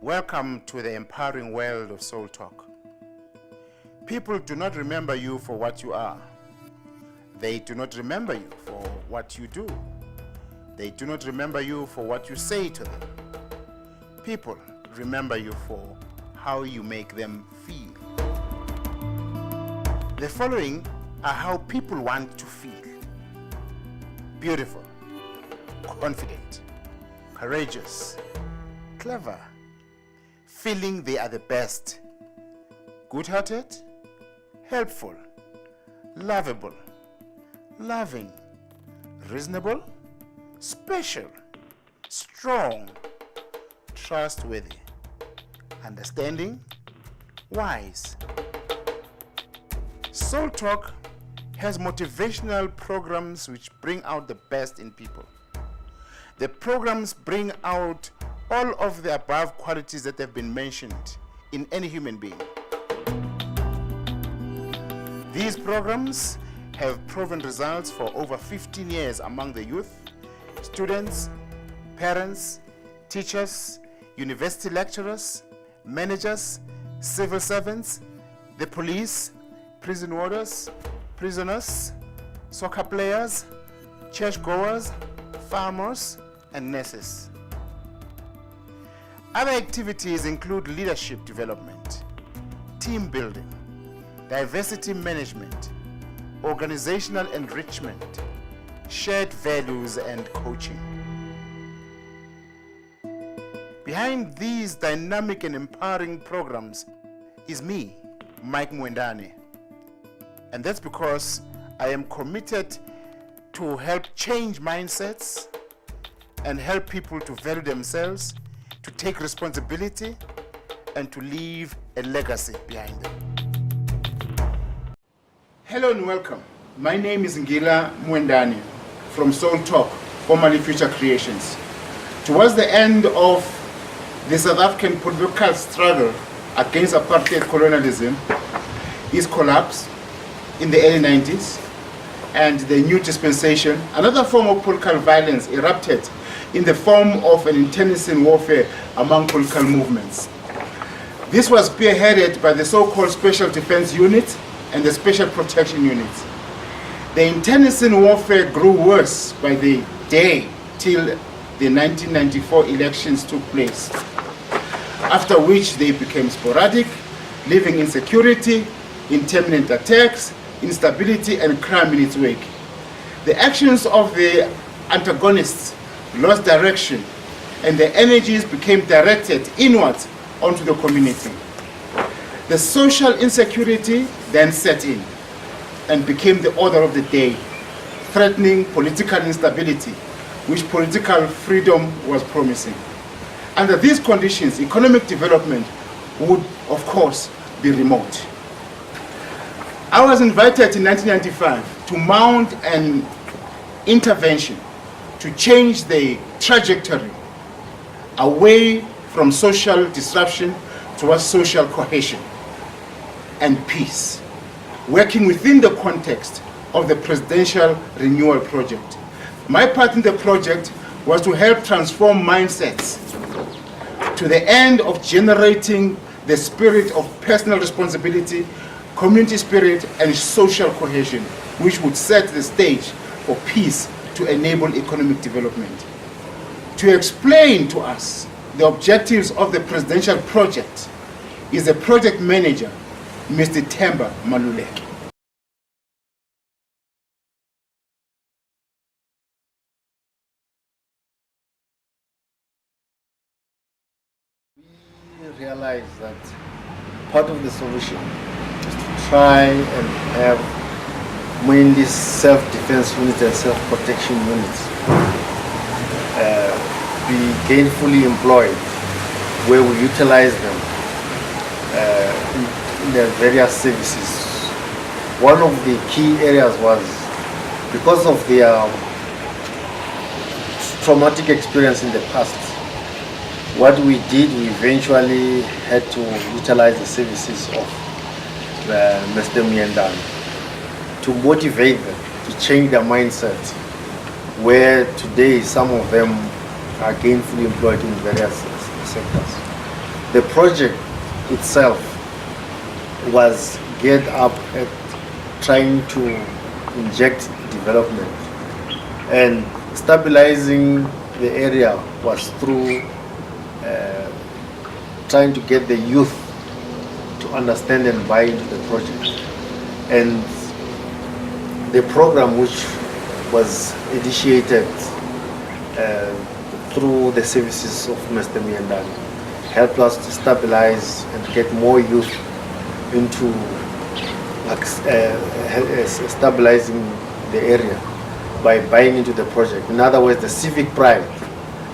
Welcome to the empowering world of Soul Talk. People do not remember you for what you are. They do not remember you for what you do. They do not remember you for what you say to them. People remember you for how you make them feel. The following are how people want to feel: beautiful, confident, courageous, clever, feeling they are the best, good-hearted, helpful, lovable, loving, reasonable, special, strong, trustworthy, understanding, wise. Soul Talk has motivational programs which bring out the best in people. The programs bring out all of the above qualities that have been mentioned in any human being. These programs have proven results for over 15 years among the youth, students, parents, teachers, university lecturers, managers, civil servants, the police, prison warders, prisoners, soccer players, churchgoers, farmers, and nurses. Other activities include leadership development, team building, diversity management, organizational enrichment, shared values, and coaching. Behind these dynamic and empowering programs is me, Mike Mwendane. And that's because I am committed to help change mindsets and help people to value themselves, to take responsibility, and to leave a legacy behind them. Hello and welcome. My name is Ngila Mwendane from Soul Talk, formerly Future Creations. Towards the end of the South African political struggle against apartheid colonialism, its collapse in the early 90s, and the new dispensation, another form of political violence erupted in the form of an internecine warfare among political movements. This was spearheaded by the so-called Special Defense Unit and the Special Protection Unit. The internecine warfare grew worse by the day till the 1994 elections took place, after which they became sporadic, leaving insecurity, intermittent attacks, instability, and crime in its wake. The actions of the antagonists lost direction, and the energies became directed inwards onto the community. The social insecurity then set in and became the order of the day, threatening political instability, which political freedom was promising. Under these conditions, economic development would, of course, be remote. I was invited in 1995 to mount an intervention to change the trajectory away from social disruption towards social cohesion and peace, working within the context of the Presidential Renewal Project. My part in the project was to help transform mindsets to the end of generating the spirit of personal responsibility, community spirit, and social cohesion, which would set the stage for peace to enable economic development. To explain to us the objectives of the presidential project is the project manager, Mr. Temba Maluleke. We realize that part of the solution is to try and have mainly self-defense units and self-protection units be gainfully employed, where we utilize them in their various services. One of the key areas was because of their traumatic experience in the past. What we did, we eventually had to utilize the services of Mr. Mwendane to motivate them, to change their mindset, where today some of them are gainfully employed in various sectors. the project itself was geared up at trying to inject development, and stabilizing the area was through trying to get the youth to understand and buy into the project. And the program, which was initiated through the services of Mr. Miyandani, helped us to stabilize and get more youth into stabilizing the area by buying into the project. In other words, the civic pride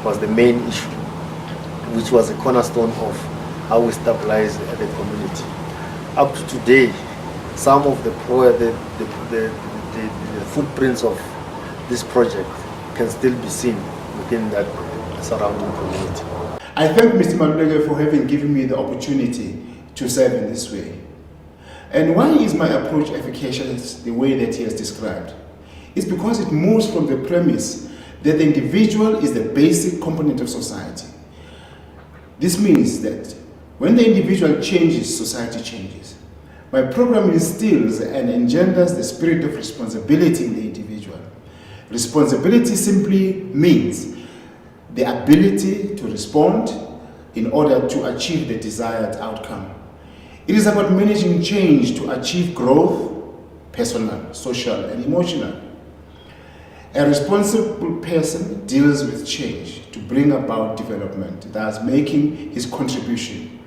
was the main issue, which was a cornerstone of how we stabilize the community. Up to today, some of the footprints of this project can still be seen within that surrounding community. I thank Mr. Maluleke for having given me the opportunity to serve in this way. And why is my approach efficacious the way that he has described? It's because it moves from the premise that the individual is the basic component of society. This means that when the individual changes, society changes. My program instills and engenders the spirit of responsibility in the individual. Responsibility simply means the ability to respond in order to achieve the desired outcome. It is about managing change to achieve growth, personal, social, and emotional. A responsible person deals with change to bring about development, thus making his contribution,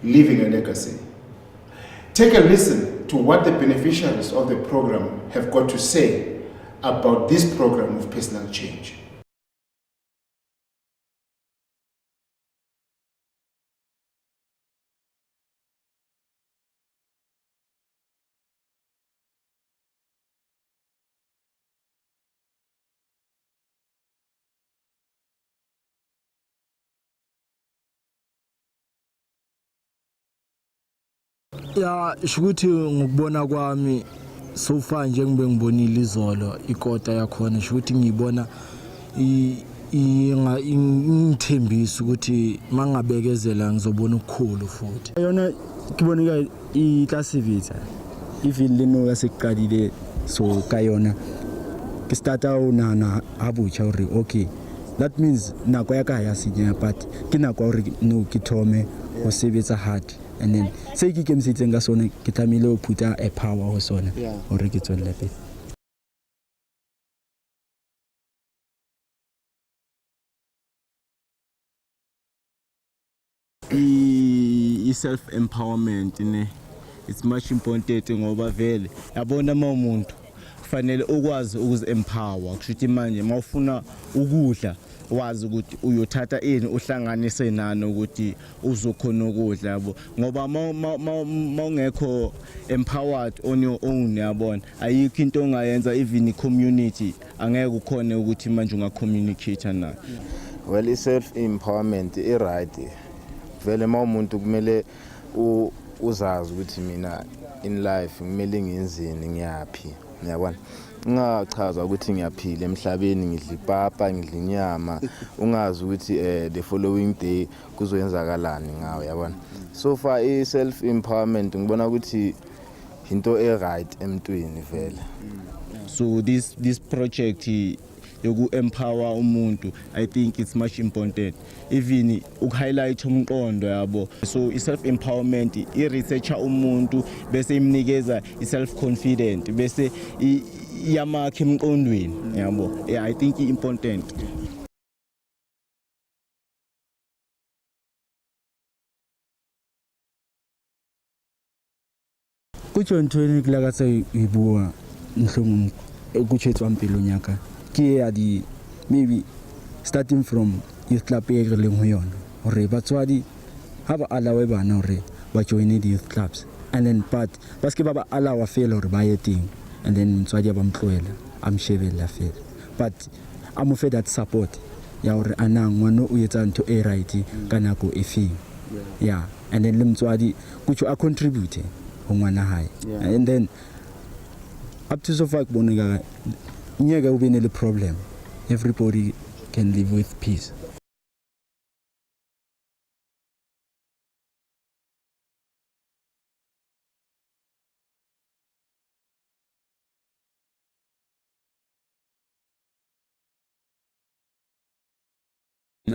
leaving a legacy. Take a listen to what the beneficiaries of the program have got to say about this program of personal change. Ya shukuthi ngikubona kwami so far nje ngibe ngibonile izolo ikota yakhona shukuthi ngibona ingithembisa ukuthi mangabekezela ngizobona ukukhulu futhi yona kiboneka iclassivita even leno yasekuqalile so kayona ke starta una abucha uri okay that means nako ya ka ya sinya but ke nako uri no ke thome go sebetsa hard. And then say ke kemsitse nga sone ke tlamile o putsa a power ho sone hore ke tswelle pele. I-self empowerment ne it's much important ngoba vele yabona umuntu kufanele ukwazi ukuzi-empower kushuthi manje mawufuna ukudla wazi ukuthi uyothatha ini uhlanganise nani ukuthi uzokhona ukudla yabo ngoba mawungekho empowered on your own yabona ayikho into ongayenza even i-community angeke ukhone ukuthi manje unga-communicate nayo. Well, i-self empowerment i-right vele mawumuntu kumele uzazi ukuthi mina in life kumele ngenzeni ngiyaphi ngiyabona ungachaza ukuthi ngiyaphila emhlabeni ngidla ipapa ngidla inyama ungazi ukuthi the following day kuzoyenzakalani ngawe yabona so far i-self empowerment ngibona ukuthi into e-right emntwini vele. So this project yoku-empower umuntu I think it's much important even ukuhighlight umqondo yabo so i-self empowerment i-researcher umuntu bese imnikeza i-self confident bese yamakhe emqondweni yabo I think important. Kutsho ntweni kulaka tsa ibua nhlong ukutshetswa mpelo nyaka ke ya di maybe starting from youth club e re leng ho yona hore batswadi ha ba alawe bana hore ba join the youth clubs and then but baske ba alawa fela hore ba ye teng and then motswadi ba mtloela am shebella fela but am fe that support ya hore ana ngwana o etsa ntho e right ka nako e feng yeah and then le motswadi kutsho a contribute ho ngwana hae and then up to so far kuboneka ngeke ube ne problem everybody can live with peace.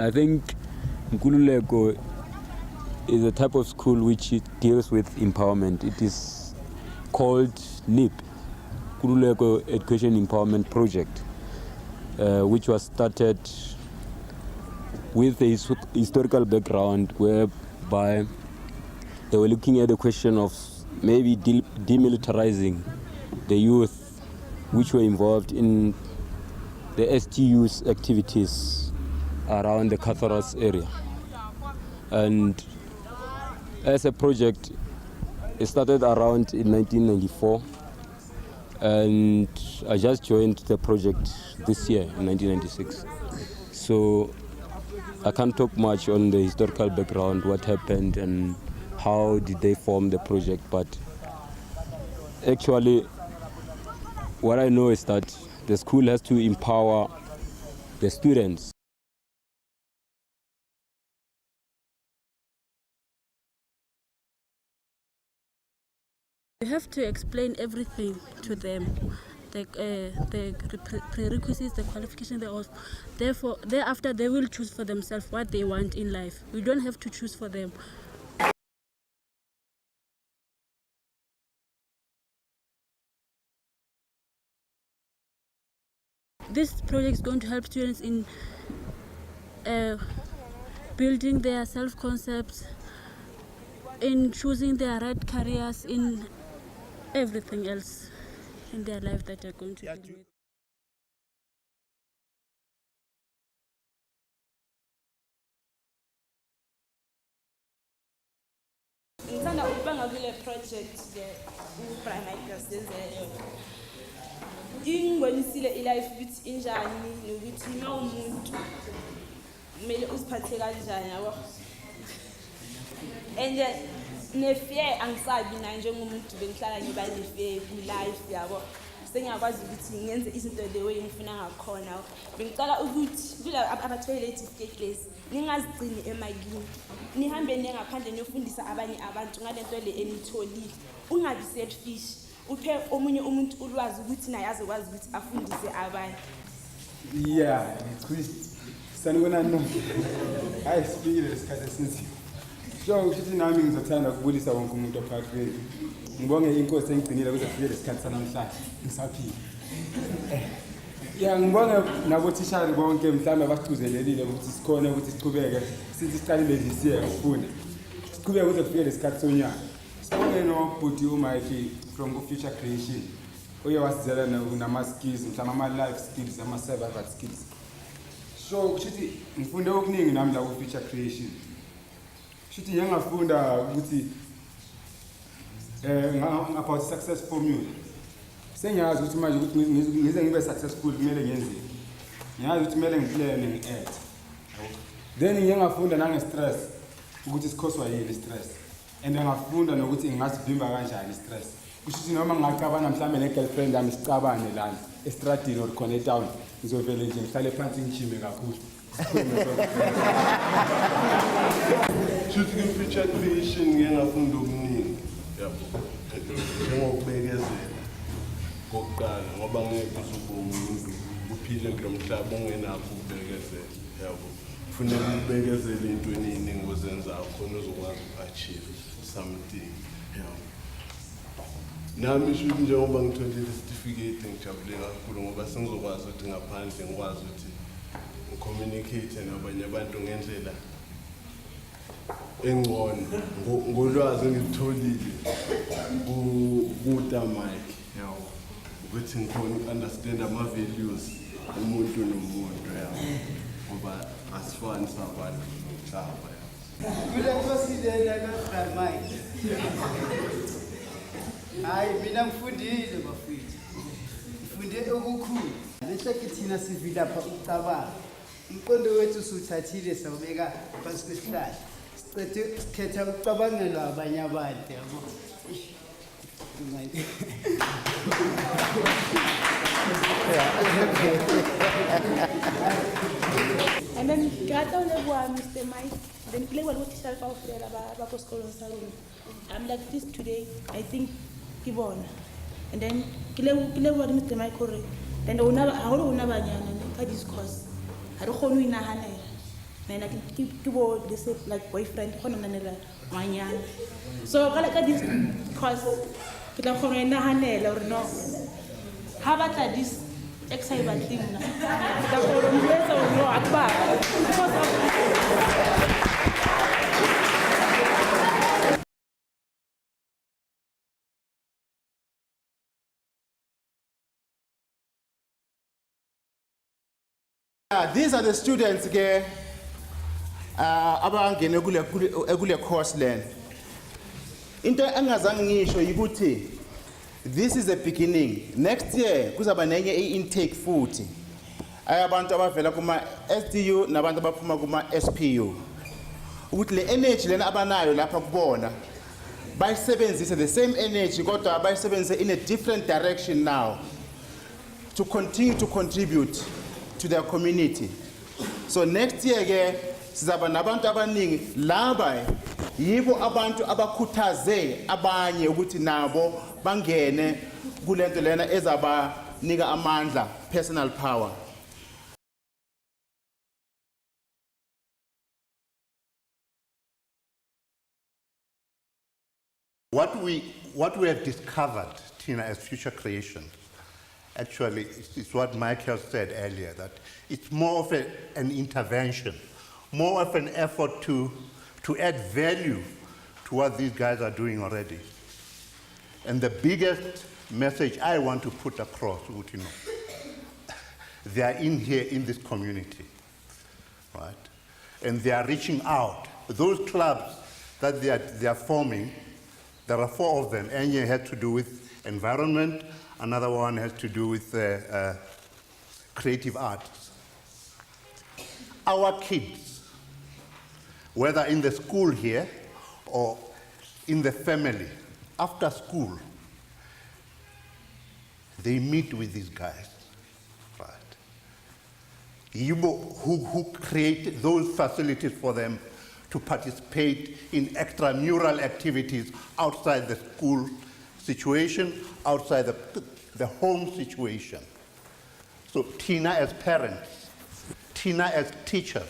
I think Nkululeko is a type of school which deals with empowerment. It is called NIP, Nkululeko Education Empowerment Project, which was started with a historical background whereby they were looking at the question of maybe demilitarizing the youth which were involved in the STU's activities around the Kathorus area. And as a project, it started around in 1994, and I just joined the project this year in 1996. So I can't talk much on the historical background, what happened and how did they form the project, but actually what I know is that the school has to empower the students. You have to explain everything to them, the prerequisites, the qualifications, therefore, thereafter they will choose for themselves what they want in life. We don't have to choose for them. This project is going to help students in building their self-concepts, in choosing their right careers, in everything else in their life that they're going to deal with. Ngithanda ukubanga kule project le u-primary class ingibonisile ilife ukuthi injani nokuthi uma umuntu kumele uziphathe kanjani yabo. And ne-fear angisabi nayo njengomuntu bengihlala ngiba ne-fear ku-life yabo. Sengiyakwazi ukuthi ngenze izinto the way ngifuna ngakhona. Bengicela ukuthi kula aba-toilet lezi ningazigcini emakini, nihambe ngaphandle niyofundisa abanye abantu ngalento le enitholile. Ungabi selfish, uphe omunye umuntu ulwazi ukuthi naye azokwazi ukuthi afundise abanye. Yeah, sanibona no. Hayi sibile lesikhathi esinzima. So ukuthi nami ngizothanda ukubulisa wonke umuntu ophakathi kwethu. Ngibonge inkosi engigcinile kuze kufike lesikhathi sanamhlanje. Ngisaphila. Yeah, ngibonge nabotishali bonke mhlawumbe abasichuzelelile ukuthi sikhona ukuthi siqhubeke sithi siqalile nje siye ukufunda. Siqhubeke kuze kufike lesikhathi sonyaka. Sibonge nobhuti uMike from Future Creation. Oye wasizela nama-skills, mhlawumbe ama-life skills, ama-survival skills. So kushuthi ngifunde okuningi nami la ku-Future Creation. Kushuthi ngiyangafunda ukuthi about success formula. Sengiyazi ukuthi manje ukuthi ngize ngibe successful kumele ngenzeni. Ngiyazi ukuthi kumele ngiplane ngi-act. Then ngiyangafunda nange-stress ukuthi sikhoswa yini stress. And ngafunda nokuthi ngingasivimba kanjani stress. Kushuthi noma ngingacabana mhlawumbe ne-girlfriend yami sicabane lana estradini or khona etown, ngizovele nje ngihlale phansi ngijime kakhulu. Shuthi ku-Future Creation ngiyengafunda okuningi. Yabo. Njengokubekezela. Kokuqala ngoba ngeke uzoba umuntu uphile kulo mhlaba ungenakho ukubekezela. Yabo. Kufanele ubekezele intweni eziningi ozenzayo khona uzokwazi uku-achieve something. Yabo. Nami shuthi njengoba ngitholile certificate ngijabule kakhulu ngoba sengizokwazi ukuthi ngaphandle ngikwazi ukuthi ngicommunicate nabanye abantu ngendlela engcono ngolwazi engilitholile ku-Mike. Yawo. Ukuthi ngikhona understand ama-values umuntu nomuntu yawo. Ngoba asifani sabantu nomhlaba. Kule nkosi lena kaMike. Hayi mina ngifundile bafethu. Ngifunde okukhulu. Bese kithina sivile lapha ukucabanga. Umqondo wethu usuthathile sawubeka phansi kwesihlahla. Sicethe sikhetha ukucabangela abanye abantu yabo. And then ngata ulebuwa Mr. Mike. Then kile walotishali fa ufela bako sekolong sa rona. I'm like this today. I think kibona. And then kile wa Mr. Mike hore. Then una banyana ka discourse. Ha re khone o inahanela. then I can go this like boyfriend so this cause kita khona nahanela or no ha batla this excitement thing na kita khona mletsa or no akba These are the students abangene kule course lena. Into engazange ngisho ukuthi this is the beginning. Next year kuzaba nenye intake futhi. Ayabantu abavela kuma SDU nabantu abaphuma kuma SPU. Ukuthi le energy lena abanayo lapha kubona bayisebenzise the same energy kodwa bayisebenzise in a different direction now to continue to contribute to their community. So next year sizaba nabantu abaningi laba yibo abantu abakhuthaze abanye ukuthi nabo bangene kulento lena ezaba nika amandla, personal power. What we have discovered, Tina, as Future Creation, actually, it's what Michael said earlier, that it's more of an intervention, more of an effort to add value to what these guys are doing already. And the biggest message I want to put across, you know, they are in here in this community, right? And they are reaching out. Those clubs that they are forming, there are 4 of them. And it has to do with environment. Another one has to do with creative arts. Our kids, whether in the school here or in the family, after school, they meet with these guys, right? Who create those facilities for them to participate in extramural activities outside the school situation, outside the home situation. So Tina as parents, Tina as teachers,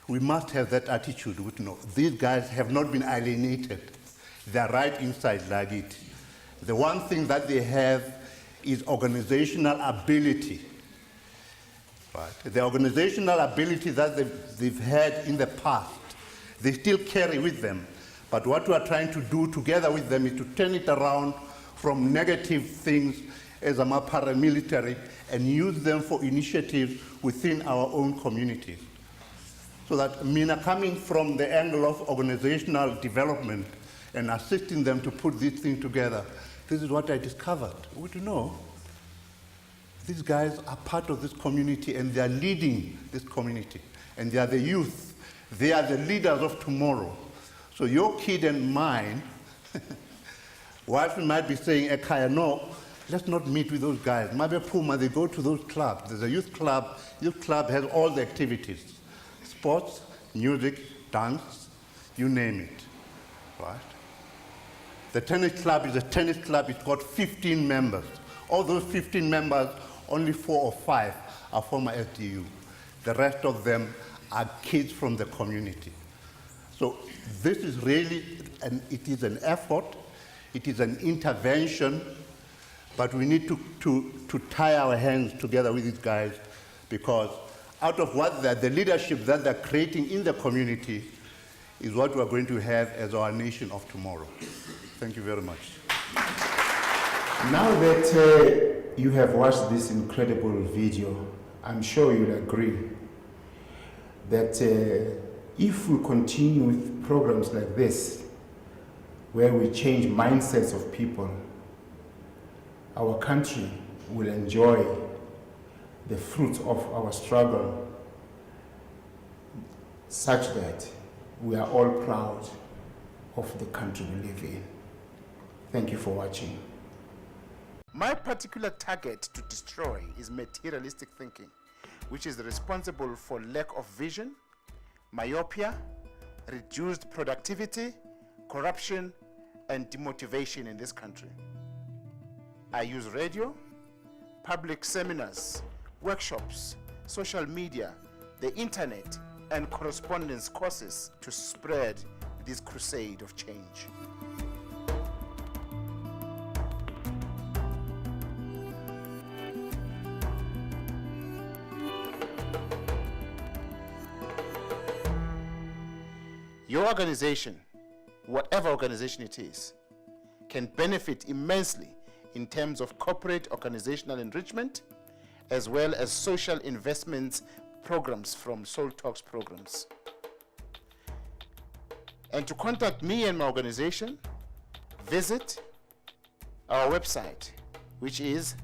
we must have that attitude. You know, these guys have not been alienated. They're right inside Lagit. The one thing that they have is organizational ability. Right? The organizational ability that they've had in the past, they still carry with them. But what we are trying to do together with them is to turn it around from negative things as a paramilitary and use them for initiatives within our own communities. So that Mina, coming from the angle of organizational development and assisting them to put these things together, this is what I discovered. Would you know? These guys are part of this community and they are leading this community. And they are the youth. They are the leaders of tomorrow. So your kid and mine, whilst we might be saying, Ekaya, no, let's not meet with those guys. Mabe Puma, they go to those clubs. There's a youth club. Youth club has all the activities. Sports, music, dance, you name it, right? The tennis club is a tennis club. It's got 15 members. All those 15 members, only 4 or 5 are former SDU. The rest of them are kids from the community. So this is really, it is an effort, it is an intervention, but we need to tie our hands together with these guys because out of what the leadership that they're creating in the community is what we're going to have as our nation of tomorrow. Thank you very much. Now that you have watched this incredible video, I'm sure you'll agree that if we continue with programs like this, where we change mindsets of people, our country will enjoy the fruits of our struggle such that we are all proud of the country we live in. Thank you for watching. My particular target to destroy is materialistic thinking, which is responsible for lack of vision, myopia, reduced productivity, corruption, and demotivation in this country. I use radio, public seminars, workshops, social media, the internet, and correspondence courses to spread this crusade of change. Your organization, whatever organization it is, can benefit immensely in terms of corporate organizational enrichment, as well as social investments programs from Soultalk's programs. And to contact me and my organization, visit our website, which is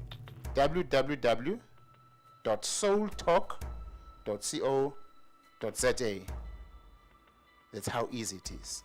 www.soultalk.co.za. That's how easy it is.